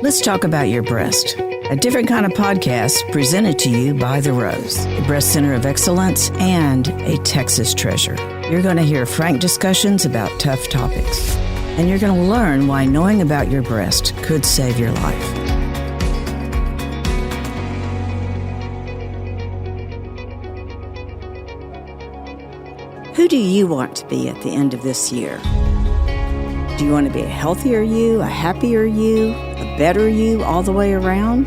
Let's talk about your breast. A different kind of podcast presented to you by The Rose, a breast center of excellence and a Texas treasure. You're going to hear frank discussions about tough topics, and you're going to learn why knowing about your breast could save your life. Who do you want to be at the end of this year? Do you want to be a healthier you, a happier you, a better you all the way around?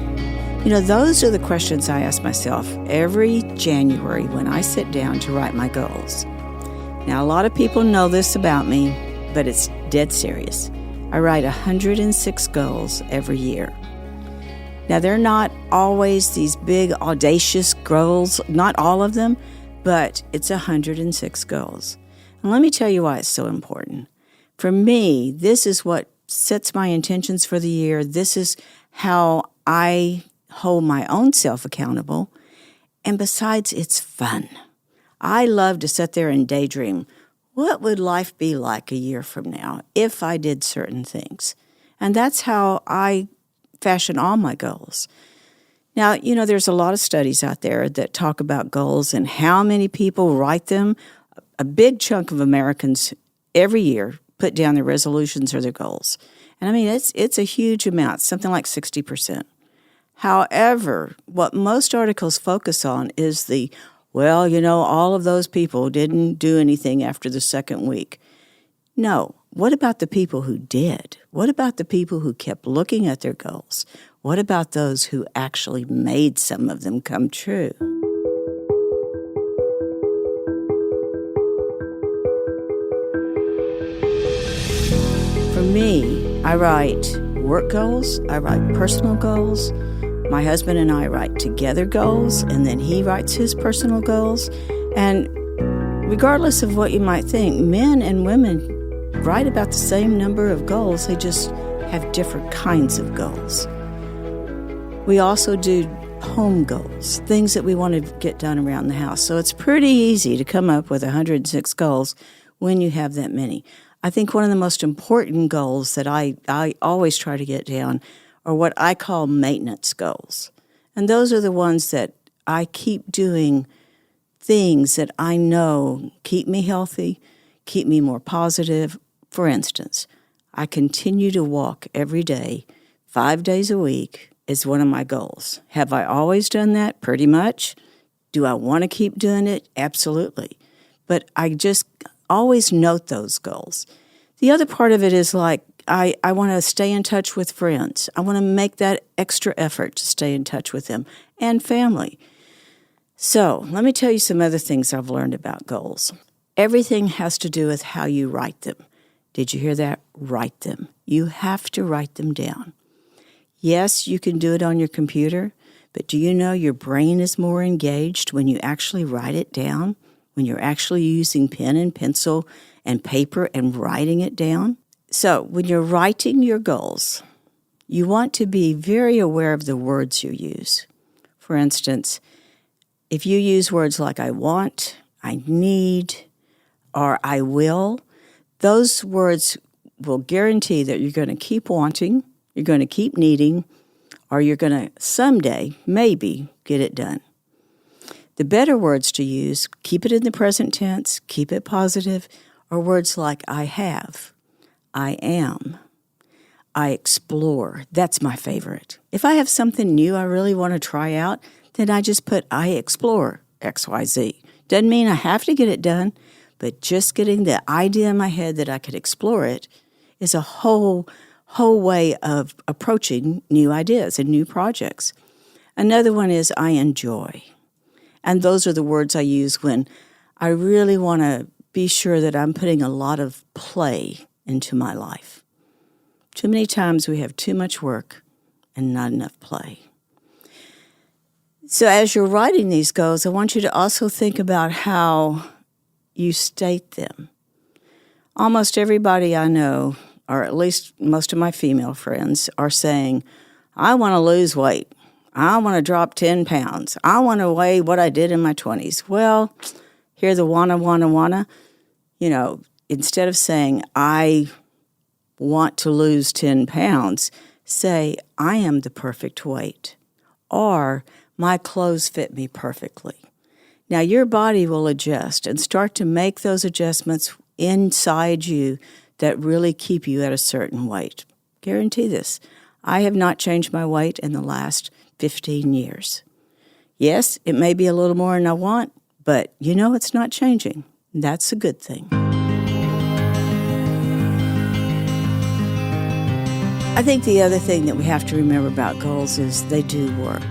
You know, those are the questions I ask myself every January when I sit down to write my goals. Now, a lot of people know this about me, but it's dead serious. I write 106 goals every year. Now, they're not always these big, audacious goals, not all of them, but it's 106 goals. And let me tell you why it's so important. For me, this is what sets my intentions for the year. This is how I hold my own self accountable. And besides, it's fun. I love to sit there and daydream. What would life be like a year from now if I did certain things? And that's how I fashion all my goals. Now, you know, there's a lot of studies out there that talk about goals and how many people write them. A big chunk of Americans every year put down their resolutions or their goals. And I mean, it's a huge amount, something like 60%. However, what most articles focus on is all of those people didn't do anything after the second week. No. What about the people who did? What about the people who kept looking at their goals? What about those who actually made some of them come true? For me, I write work goals, I write personal goals. My husband and I write together goals, and then he writes his personal goals. And regardless of what you might think, men and women write about the same number of goals. They just have different kinds of goals. We also do home goals, things that we want to get done around the house. So it's pretty easy to come up with 106 goals when you have that many. I think one of the most important goals that I always try to get down are what I call maintenance goals. And those are the ones that I keep doing things that I know keep me healthy, keep me more positive. For instance, I continue to walk every day, 5 days a week is one of my goals. Have I always done that? Pretty much. Do I want to keep doing it? Absolutely. But I just always note those goals. The other part of it is like I want to stay in touch with friends. I want to make that extra effort to stay in touch with them and family. So let me tell you some other things I've learned about goals. Everything has to do with how you write them. Did you hear that? Write them. You have to write them down. Yes, you can do it on your computer, but do you know your brain is more engaged when you actually write it down, when you're actually using pen and pencil and paper and writing it down? So when you're writing your goals, you want to be very aware of the words you use. For instance, if you use words like I want, I need, or I will, those words will guarantee that you're going to keep wanting, you're going to keep needing, or you're going to someday, maybe, get it done. The better words to use, keep it in the present tense, keep it positive, are words like I have, I am, I explore. That's my favorite. If I have something new I really want to try out, then I just put I explore XYZ. Doesn't mean I have to get it done, but just getting the idea in my head that I could explore it is a whole way of approaching new ideas and new projects. Another one is I enjoy. And those are the words I use when I really want to be sure that I'm putting a lot of play into my life. Too many times we have too much work and not enough play. So as you're writing these goals, I want you to also think about how you state them. Almost everybody I know, or at least most of my female friends, are saying, I want to lose weight. I want to drop 10 pounds. I want to weigh what I did in my 20s. Well, hear the wanna. You know, instead of saying, I want to lose 10 pounds, say, I am the perfect weight, or my clothes fit me perfectly. Now your body will adjust and start to make those adjustments inside you that really keep you at a certain weight. Guarantee this. I have not changed my weight in the last 15 years. Yes, it may be a little more than I want, but it's not changing. That's a good thing. I think the other thing that we have to remember about goals is they do work.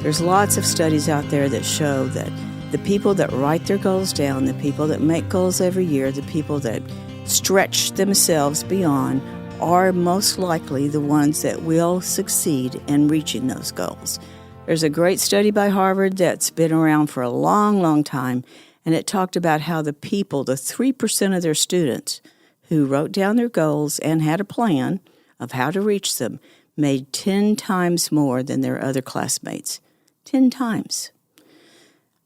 There's lots of studies out there that show that the people that write their goals down, the people that make goals every year, the people that stretch themselves beyond are most likely the ones that will succeed in reaching those goals. There's a great study by Harvard that's been around for a long, long time, and it talked about how the 3% of their students who wrote down their goals and had a plan of how to reach them made 10 times more than their other classmates. 10 times.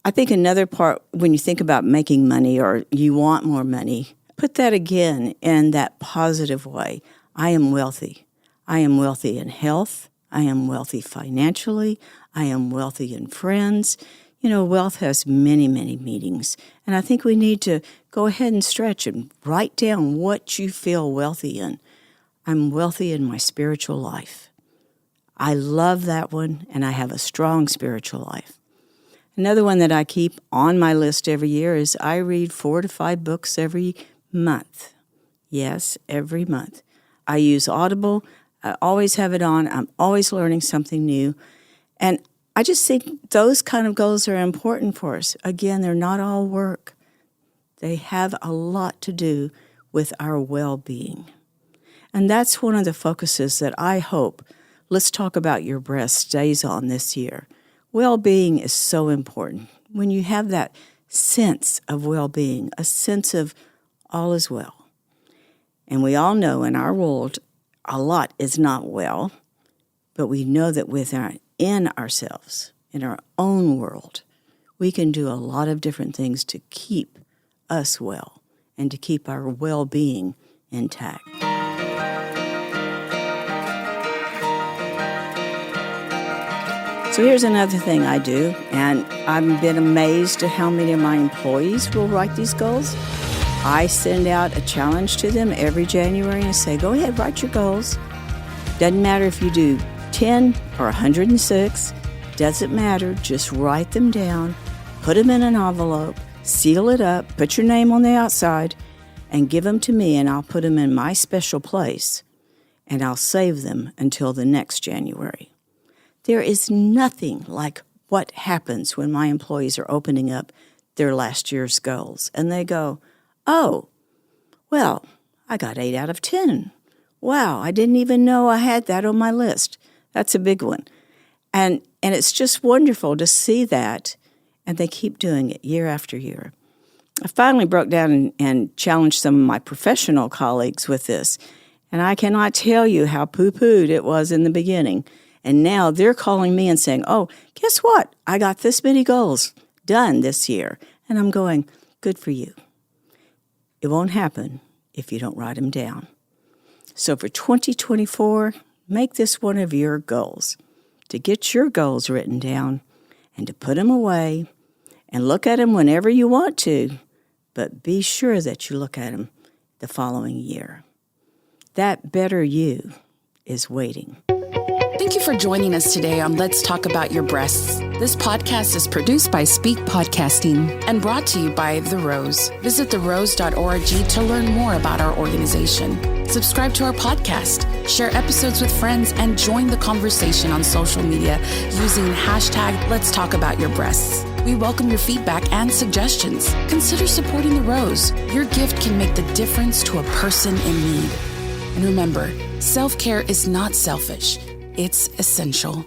I think another part, when you think about making money or you want more money, put that again in that positive way. I am wealthy. I am wealthy in health. I am wealthy financially. I am wealthy in friends. Wealth has many, many meanings. And I think we need to go ahead and stretch and write down what you feel wealthy in. I'm wealthy in my spiritual life. I love that one, and I have a strong spiritual life. Another one that I keep on my list every year is I read 4 to 5 books every month. Yes, every month. I use Audible. I always have it on. I'm always learning something new. And I just think those kind of goals are important for us. Again, they're not all work. They have a lot to do with our well-being. And that's one of the focuses that I hope Let's Talk About Your Breasts stays on this year. Well-being is so important. When you have that sense of well-being, a sense of all is well. And we all know in our world, a lot is not well, but we know that in ourselves, in our own world, we can do a lot of different things to keep us well and to keep our well-being intact. So here's another thing I do, and I've been amazed at how many of my employees will write these goals. I send out a challenge to them every January and say, go ahead, write your goals. Doesn't matter if you do 10 or 106. Doesn't matter. Just write them down, put them in an envelope, seal it up, put your name on the outside, and give them to me, and I'll put them in my special place, and I'll save them until the next January. There is nothing like what happens when my employees are opening up their last year's goals, and they go, oh, well, I got 8 out of 10. Wow, I didn't even know I had that on my list. That's a big one. And it's just wonderful to see that, and they keep doing it year after year. I finally broke down and challenged some of my professional colleagues with this, and I cannot tell you how poo-pooed it was in the beginning. And now they're calling me and saying, oh, guess what? I got this many goals done this year. And I'm going, good for you. It won't happen if you don't write them down. So for 2024, make this one of your goals, to get your goals written down and to put them away and look at them whenever you want to, but be sure that you look at them the following year. That better you is waiting. Thank you for joining us today on Let's Talk About Your Breasts. This podcast is produced by Speak Podcasting and brought to you by The Rose. Visit therose.org to learn more about our organization. Subscribe to our podcast, share episodes with friends, and join the conversation on social media using hashtag Let's Talk About Your Breasts. We welcome your feedback and suggestions. Consider supporting The Rose. Your gift can make the difference to a person in need. And remember, self-care is not selfish. It's essential.